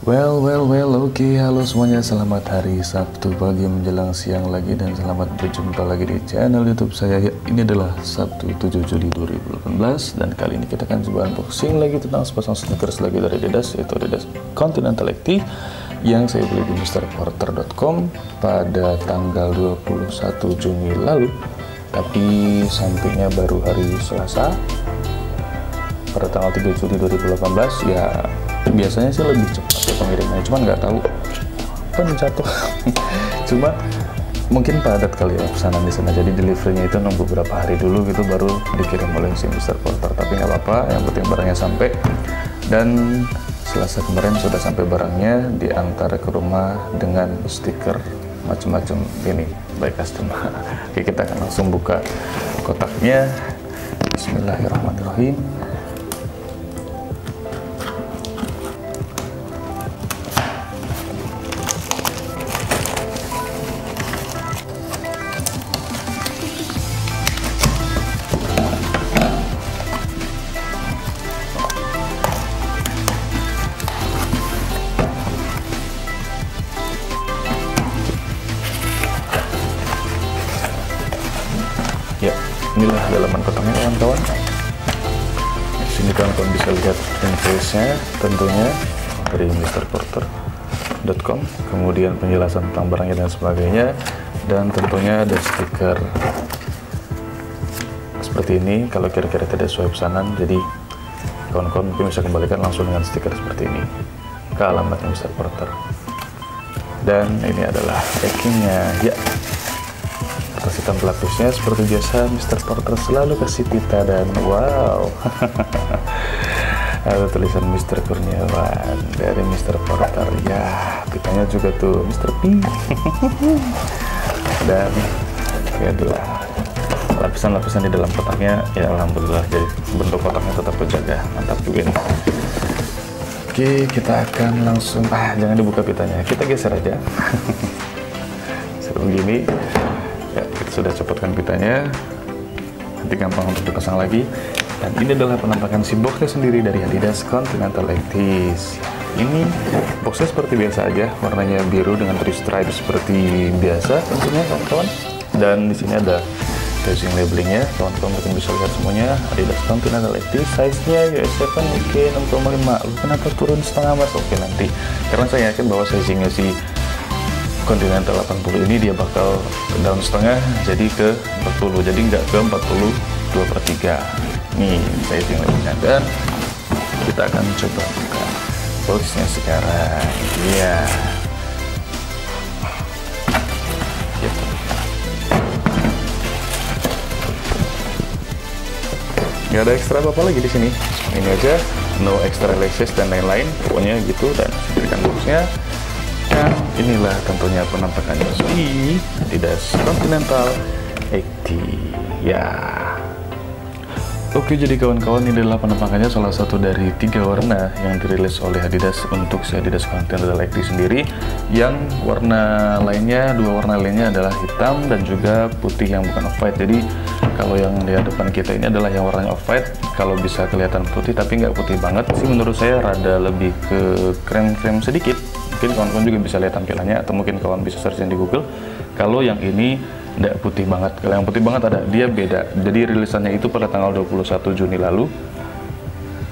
Oke, halo semuanya, selamat hari Sabtu pagi menjelang siang lagi dan selamat berjumpa lagi di channel YouTube saya. Ini adalah Sabtu 7 Juli 2018 dan kali ini kita akan coba unboxing lagi tentang sepasang sneakers lagi dari Adidas, yaitu Adidas Continental XT yang saya beli di MrPorter.com pada tanggal 21 Juni lalu, tapi sampainya baru hari Selasa pada tanggal 3 Juli 2018. Ya biasanya sih lebih cepat ya pengirimnya, cuman nggak tahu apa nih jatuh. Cuma mungkin padat kali ya pesanan di sana, jadi deliverynya itu nunggu beberapa hari dulu gitu baru dikirim oleh si Mr. Porter. Tapi nggak apa-apa, yang penting barangnya sampai. Dan Selasa kemarin sudah sampai barangnya, diantar ke rumah dengan stiker macam-macam ini by customer. Oke, kita akan langsung buka kotaknya. Bismillahirrahmanirrahim. Ya, inilah dalaman kotaknya kawan-kawan. Di sini kawan-kawan bisa lihat invoice-nya tentunya dari MrPorter.com, kemudian penjelasan tentang barangnya dan sebagainya, dan tentunya ada stiker seperti ini kalau kira-kira tidak sesuai pesanan. Jadi kawan-kawan mungkin bisa kembalikan langsung dengan stiker seperti ini ke alamatnya Mr. Porter. Dan ini adalah packingnya. Ya, atas hitam pelapisnya seperti biasa Mr. Porter selalu kasih pita, dan wow, ada tulisan Mr. Kurniawan dari Mr. Porter. Ya, pitanya juga tuh Mr. P. Dan ya adalah lapisan-lapisan di dalam kotaknya. Ya alhamdulillah, jadi bentuk kotaknya tetap terjaga, mantap juga nih. Oke, kita akan langsung jangan dibuka pitanya, kita geser aja. Seperti begini. Ya, kita sudah cepatkan pitanya, nanti gampang untuk dipasang lagi. Dan ini adalah penampakan si boxnya sendiri dari Adidas Continental XT. Ini boxnya seperti biasa aja, warnanya biru dengan 3 stripes seperti biasa tentunya kawan-kawan. Dan di sini ada sizing labelingnya, kawan-kawan mungkin bisa lihat semuanya. Adidas Continental XT, size-nya US7 UK 6,5. Lu kenapa turun setengah mas? Oke, nanti karena saya yakin bahwa sizingnya si Continental 80 ini dia bakal down setengah jadi ke 40, jadi nggak ke 42/3. Nih sizing labelnya, dan kita akan coba buka boxnya sekarang. Iya, gitu. Nggak ada ekstra apa lagi di sini, ini aja, no extra laces dan lain-lain, pokoknya gitu. Dan berikan boxnya. Dan inilah tentunya penampakannya si Adidas Continental XT. Ya, oke, jadi kawan-kawan ini adalah penampakannya, salah satu dari 3 warna yang dirilis oleh Adidas untuk si Adidas Continental XT sendiri. Yang warna lainnya, 2 warna lainnya adalah hitam dan juga putih yang bukan off-white. Jadi kalau yang di depan kita ini adalah yang warnanya off-white, kalau bisa kelihatan putih tapi nggak putih banget sih, menurut saya rada lebih ke krem-krem sedikit. Mungkin kawan-kawan juga bisa lihat tampilannya, atau mungkin kawan bisa searching di Google. Kalau yang ini tidak putih banget, kalau yang putih banget ada, dia beda. Jadi rilisannya itu pada tanggal 21 Juni lalu.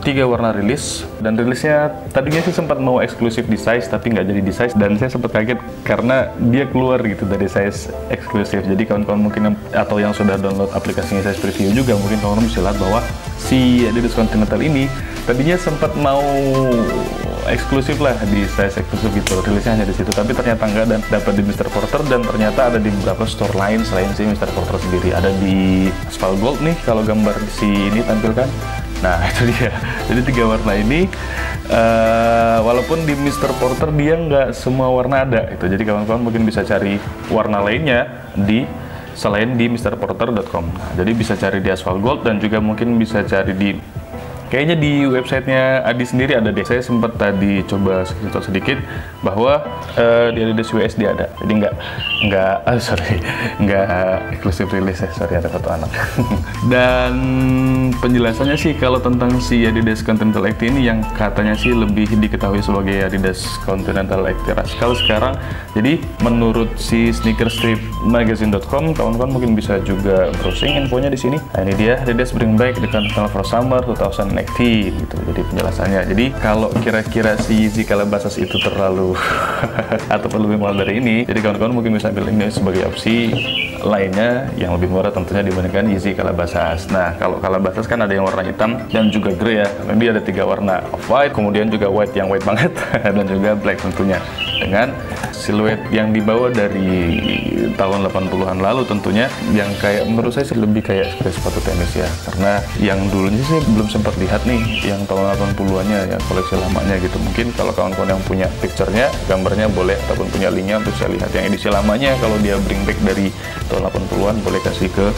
3 warna rilis, dan rilisnya tadinya sih sempat mau eksklusif di size tapi nggak jadi di size, dan saya sempat kaget karena dia keluar gitu dari size eksklusif. Jadi kawan-kawan mungkin atau yang sudah download aplikasinya Size Preview juga, mungkin kawan-kawan bisa lihat bahwa si Adidas Continental ini tadinya sempat mau eksklusif lah di size eksklusif gitu, rilisnya hanya di situ, tapi ternyata enggak, dan dapat di Mr. Porter, dan ternyata ada di beberapa store lain selain si Mr. Porter sendiri. Ada di Asphalt Gold nih kalau gambar si ini tampilkan. Nah itu dia, jadi 3 warna ini walaupun di Mr. Porter dia nggak semua warna ada itu, jadi kawan-kawan mungkin bisa cari warna lainnya di selain di MrPorter.com. Nah, jadi bisa cari di Asphalt Gold, dan juga mungkin bisa cari di Kayaknya di websitenya Adi sendiri ada deh. Saya sempat tadi coba screenshot sedikit bahwa di Adidas US dia ada. Jadi nggak eksklusif rilis ya. Sorry, ada foto anak. Dan penjelasannya sih kalau tentang si Adidas Continental XT ini yang katanya sih lebih diketahui sebagai Adidas Continental XT Rascal sekarang. Jadi menurut si sneakerstripmagazine.com, kawan-kawan mungkin bisa juga browsing infonya di sini. Nah, ini dia Adidas bring back the Continental for Summer 2018 gitu. Jadi penjelasannya. Jadi kalau kira-kira si Yeezy Calabasas itu terlalu atau lebih mahal dari ini, jadi kawan-kawan mungkin bisa ambil ini sebagai opsi lainnya yang lebih murah tentunya dibandingkan Yeezy Calabasas. Nah, kalau Calabasas kan ada yang warna hitam dan juga grey ya. Dia ada 3 warna, white, kemudian juga white yang white banget dan juga black tentunya. Dengan siluet yang dibawa dari tahun 80-an lalu tentunya, yang kayak menurut saya sih lebih kayak sepatu tenis ya. Karena yang dulunya sih belum sempat lihat nih yang tahun 80-annya ya, koleksi lamanya gitu. Mungkin kalau kawan-kawan yang punya picture-nya, gambarnya boleh, ataupun punya linknya untuk saya lihat yang edisi lamanya. Kalau dia bring back dari tahun 80-an boleh kasih ke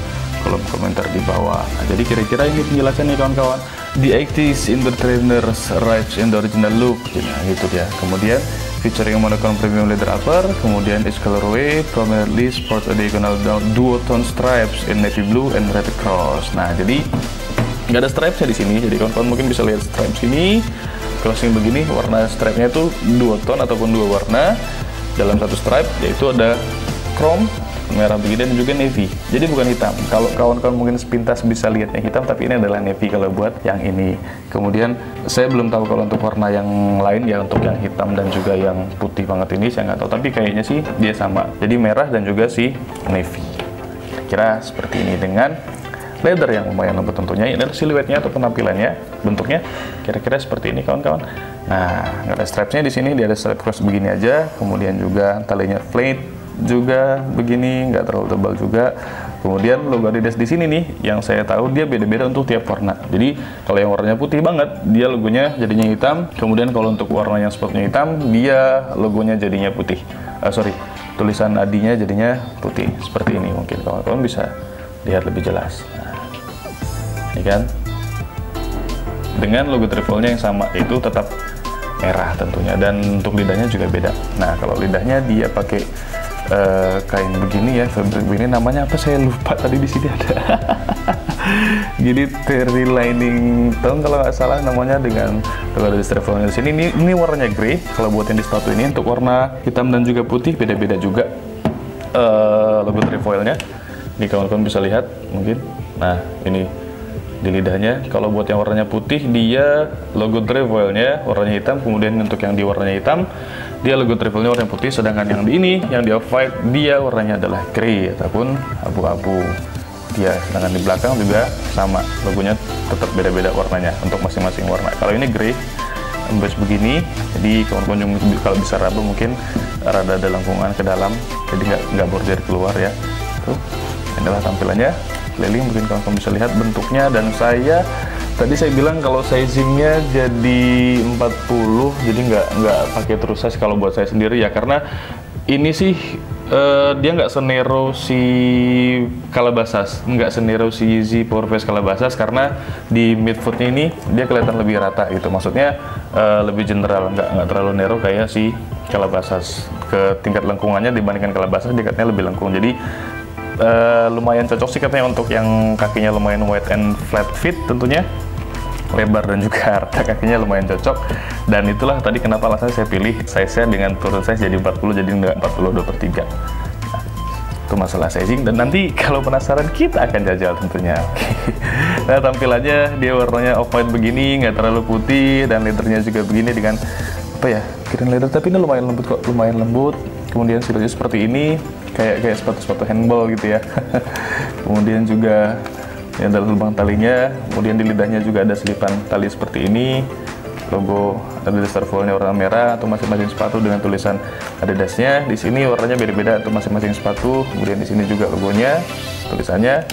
kolom komentar di bawah. Nah, jadi kira-kira ini penjelasannya kawan-kawan. The 80s in the trainers arrives in the original look. Nah, gitu dia. Kemudian featuring monochrome premium leather upper, kemudian each colorway prominently sports a diagonal duotone stripes in navy blue and red cross. Nah, jadi nggak ada stripesnya di sini. Jadi kawan-kawan mungkin bisa lihat stripes ini, crossing begini. Warna stripe-nya itu duotone ataupun 2 warna dalam satu stripe, yaitu ada chrome, merah begini, dan juga navy. Jadi bukan hitam. Kalau kawan-kawan mungkin sepintas bisa lihatnya hitam, tapi ini adalah navy kalau buat yang ini. Kemudian saya belum tahu kalau untuk warna yang lain ya, untuk yang hitam dan juga yang putih banget ini saya nggak tahu. Tapi kayaknya sih dia sama. Jadi merah dan juga si navy. Kira seperti ini dengan leather yang lumayan lembut tentunya. Ini adalah siluetnya atau penampilannya, bentuknya kira-kira seperti ini kawan-kawan. Nah, nggak ada stripesnya di sini. Dia ada strip cross begini aja. Kemudian juga talinya flat juga begini, nggak terlalu tebal juga. Kemudian logo Adidas di sini nih, yang saya tahu dia beda-beda untuk tiap warna. Jadi kalau yang warnanya putih banget, dia logonya jadinya hitam. Kemudian kalau untuk warna yang spotnya hitam, dia logonya jadinya putih. Tulisan Adinya jadinya putih. Seperti ini mungkin kawan-kawan bisa lihat lebih jelas. Nah, ini kan dengan logo travelnya yang sama, itu tetap merah tentunya, dan untuk lidahnya juga beda. Nah, kalau lidahnya dia pakai kain begini ya, fabric begini, namanya apa saya lupa, tadi di sini ada. Jadi Terry Lining Tone kalau nggak salah namanya, dengan logo dari travelnya di sini. Ini warnanya grey kalau buat yang di sepatu ini. Untuk warna hitam dan juga putih beda-beda juga logo trefoilnya. Ini kawan-kawan bisa lihat mungkin. Nah, ini di lidahnya. Kalau buat yang warnanya putih, dia logo trefoilnya warnanya hitam. Kemudian untuk yang di warnanya hitam, dia logo trefoilnya warna putih. Sedangkan yang di ini, yang di off-white, dia warnanya adalah grey ataupun abu-abu. Dia, sedangkan di belakang juga sama, logonya tetap beda-beda warnanya untuk masing-masing warna. Kalau ini grey, embes begini, jadi kawan-kawan kalau bisa raba mungkin rada ada lengkungan ke dalam, jadi nggak bordir keluar ya. Tuh, inilah tampilannya. Keliling mungkin kawan-kawan bisa lihat bentuknya. Dan tadi saya bilang kalau sizingnya jadi 40, jadi nggak pakai terus size kalau buat saya sendiri ya, karena ini sih dia nggak senero si Calabasas, nggak senero si Yeezy Powerphase Calabasas, karena di midfootnya ini dia kelihatan lebih rata gitu, maksudnya lebih general, nggak terlalu narrow kayak si Calabasas. Ke tingkat lengkungannya dibandingkan Calabasas, dia katanya lebih lengkung, jadi lumayan cocok sih katanya untuk yang kakinya lumayan wide and flat fit tentunya, lebar dan juga rata kakinya lumayan cocok. Dan itulah tadi kenapa alasan saya pilih size-nya dengan turun size jadi 40, jadi nggak 42/3. Nah, itu masalah sizing. Dan nanti kalau penasaran kita akan jajal tentunya. Nah, tampilannya dia warnanya off-white begini, nggak terlalu putih, dan leathernya juga begini dengan apa ya, green leather, tapi ini lumayan lembut kok, lumayan lembut. Kemudian siluetnya seperti ini, kayak sepatu-sepatu handball gitu ya. Kemudian juga ini ada lubang talinya, kemudian di lidahnya juga ada selipan tali seperti ini. Logo Adidas Travelnya warna merah untuk masing-masing sepatu dengan tulisan Adidasnya. Di sini warnanya beda-beda untuk masing-masing sepatu. Kemudian di sini juga logonya, tulisannya,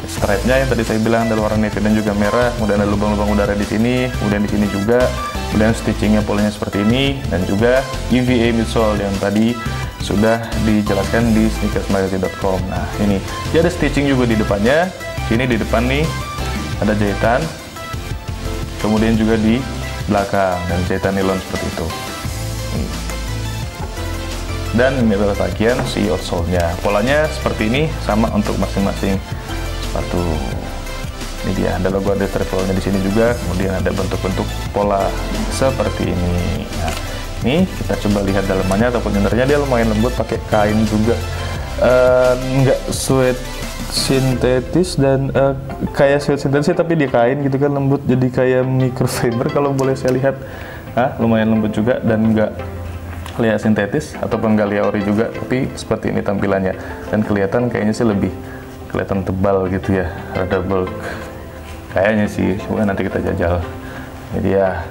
stripe-nya yang tadi saya bilang adalah warna navy dan juga merah. Kemudian ada lubang-lubang udara di sini, kemudian di sini juga. Kemudian stitchingnya polanya seperti ini, dan juga EVA midsole yang tadi sudah dijelaskan di sneakersmagazine.com. Nah, ini dia ada stitching juga di depannya. Sini di depan nih ada jahitan. kemudian juga di belakang, dan jahitan nilon seperti itu. Dan ini adalah bagian si outsole-nya. Polanya seperti ini, sama untuk masing-masing sepatu. Ini dia, ada logo ada travelnya di sini juga. Kemudian ada bentuk-bentuk pola seperti ini. Nah, ini kita coba lihat dalamannya ataupun innernya. Dia lumayan lembut, pakai kain juga. Nggak sweat sintetis dan kayak sweat sintetis, tapi dia kain gitu kan, lembut, jadi kayak microfiber kalau boleh saya lihat. Lumayan lembut juga dan nggak lihat sintetis ataupun nggak lihat ori juga, tapi seperti ini tampilannya, dan kelihatan kayaknya sih lebih kelihatan tebal gitu ya, rada bulk kayaknya sih. Coba nanti kita jajal. Ini dia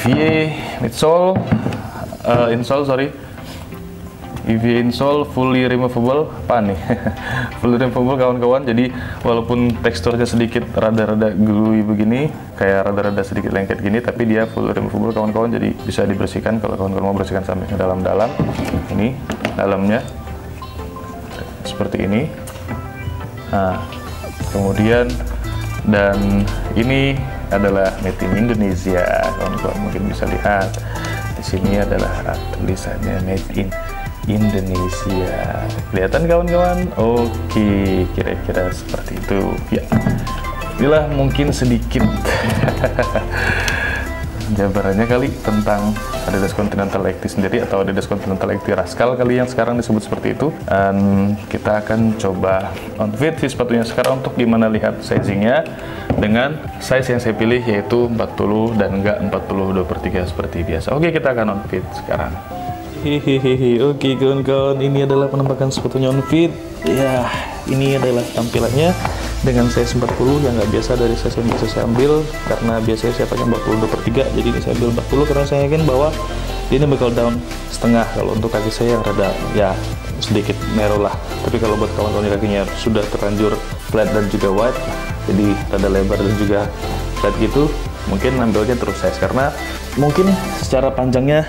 VA midsole, EVA insole fully removable. Apa nih? Fully removable kawan-kawan. Jadi walaupun teksturnya sedikit rada-rada gluey begini, kayak rada-rada sedikit lengket gini, tapi dia fully removable kawan-kawan. Jadi bisa dibersihkan kalau kawan-kawan mau bersihkan sampai ke dalam-dalam. Ini dalamnya seperti ini. Nah, kemudian dan ini adalah made in Indonesia. Kawan-kawan mungkin bisa lihat di sini adalah tulisannya made in Indonesia. Kelihatan kawan-kawan? Oke, kira-kira seperti itu ya. Inilah mungkin sedikit jabarannya kali tentang Adidas Continental XT sendiri, atau Adidas Continental XT Rascal kali yang sekarang disebut seperti itu. Dan kita akan coba on fit si sepatunya sekarang untuk gimana lihat sizingnya dengan size yang saya pilih, yaitu 40 dan enggak 42/3 seperti biasa. Oke, kita akan on fit sekarang. Hehehe, oke kawan-kawan, ini adalah penampakan sepatunya on fit. Ya, ini adalah tampilannya dengan size 40 yang nggak biasa dari size yang bisa saya ambil, karena biasanya saya pakai 42/3, jadi ini saya ambil 40 karena saya yakin bahwa ini bakal down setengah kalau untuk kaki saya yang rada ya sedikit narrow lah. Tapi kalau buat kawan-kawan yang kakinya sudah terlanjur flat dan juga wide, jadi rada lebar dan juga flat gitu, mungkin ambilnya terus size, karena mungkin secara panjangnya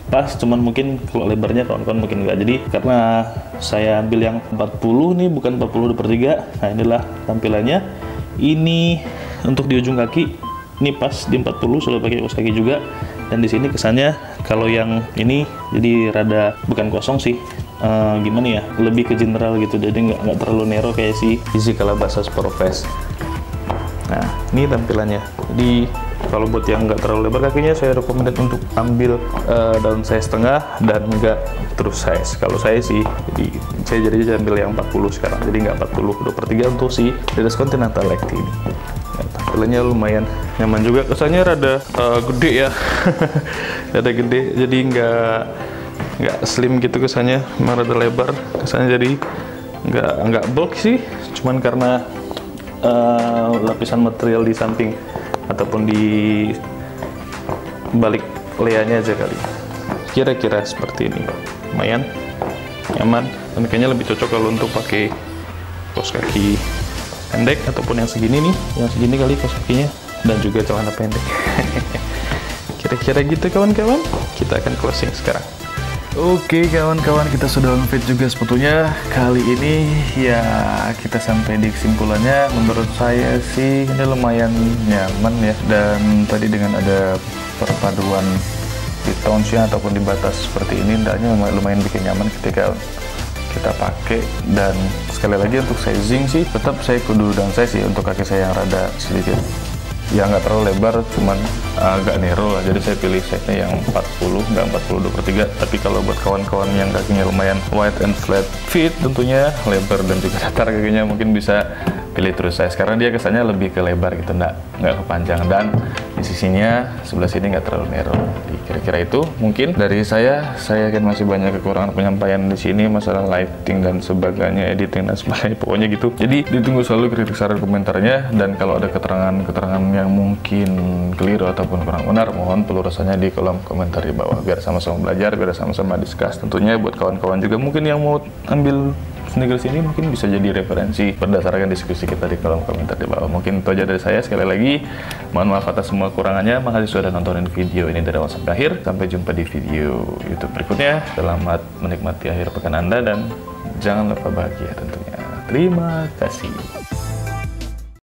pas, cuman mungkin kalau lebarnya kawan-kawan mungkin enggak. Jadi karena saya ambil yang 40 nih, bukan 42/3. Nah, inilah tampilannya. Ini untuk di ujung kaki ini pas di 40, sudah pakai kaos kaki juga. Dan di sini kesannya kalau yang ini jadi rada bukan kosong sih, gimana ya, lebih ke general gitu, jadi nggak terlalu narrow kayak si Yeezy Calabasas Pro-Face. Nah, ini tampilannya. Jadi kalau buat yang nggak terlalu lebar kakinya, saya recommended untuk ambil daun size setengah dan nggak terus size. Kalau saya sih, jadi saya ambil yang 40 sekarang, jadi nggak 42/3 untuk si Adidas Continental XT ini. Nah, tampilannya lumayan nyaman juga, kesannya rada gede ya, rada gede, jadi nggak slim gitu kesannya, memang rada lebar kesannya, jadi nggak bulk sih, cuman karena lapisan material di samping ataupun di balik leanya aja kali. Kira-kira seperti ini, lumayan nyaman, dan kayaknya lebih cocok kalau untuk pakai kaos kaki pendek ataupun yang segini nih, yang segini kali kaos kakinya, dan juga celana pendek. Kira-kira gitu kawan-kawan. Kita akan closing sekarang. Oke kawan-kawan, kita sudah on fit juga sepatunya. Kali ini ya kita sampai di kesimpulannya. Menurut saya sih ini lumayan nyaman ya. Dan tadi dengan ada perpaduan di tonsnya ataupun di batas seperti ini, hendaknya lumayan bikin nyaman ketika kita pakai. Dan sekali lagi untuk sizing sih tetap saya kudu dan saya sih untuk kaki saya yang rada sedikit ya nggak terlalu lebar, cuman agak narrow lah, jadi saya pilih size-nya yang 40, nggak 42/3. Tapi kalau buat kawan-kawan yang kakinya lumayan wide and flat fit, tentunya lebar dan juga datar kakinya, mungkin bisa pilih terus size, karena dia kesannya lebih ke lebar gitu, nggak kepanjang, dan di sisinya sebelah sini nggak terlalu narrow. Kira-kira itu mungkin dari saya yakin masih banyak kekurangan penyampaian di sini, masalah lighting dan sebagainya, editing dan sebagainya, pokoknya gitu. Jadi ditunggu selalu kritik, saran, komentarnya, dan kalau ada keterangan yang mungkin keliru ataupun kurang benar, mohon pelurusnya di kolom komentar di bawah, biar sama-sama belajar, biar sama-sama discuss. Tentunya buat kawan-kawan juga mungkin yang mau ambil sneakers ini, mungkin bisa jadi referensi berdasarkan diskusi kita di kolom komentar di bawah. Mungkin itu aja dari saya. Sekali lagi mohon maaf atas semua kurangannya. Makasih sudah nontonin video ini dari awal sampai akhir. Sampai jumpa di video YouTube berikutnya. Selamat menikmati akhir pekan Anda dan jangan lupa bahagia tentunya. Terima kasih.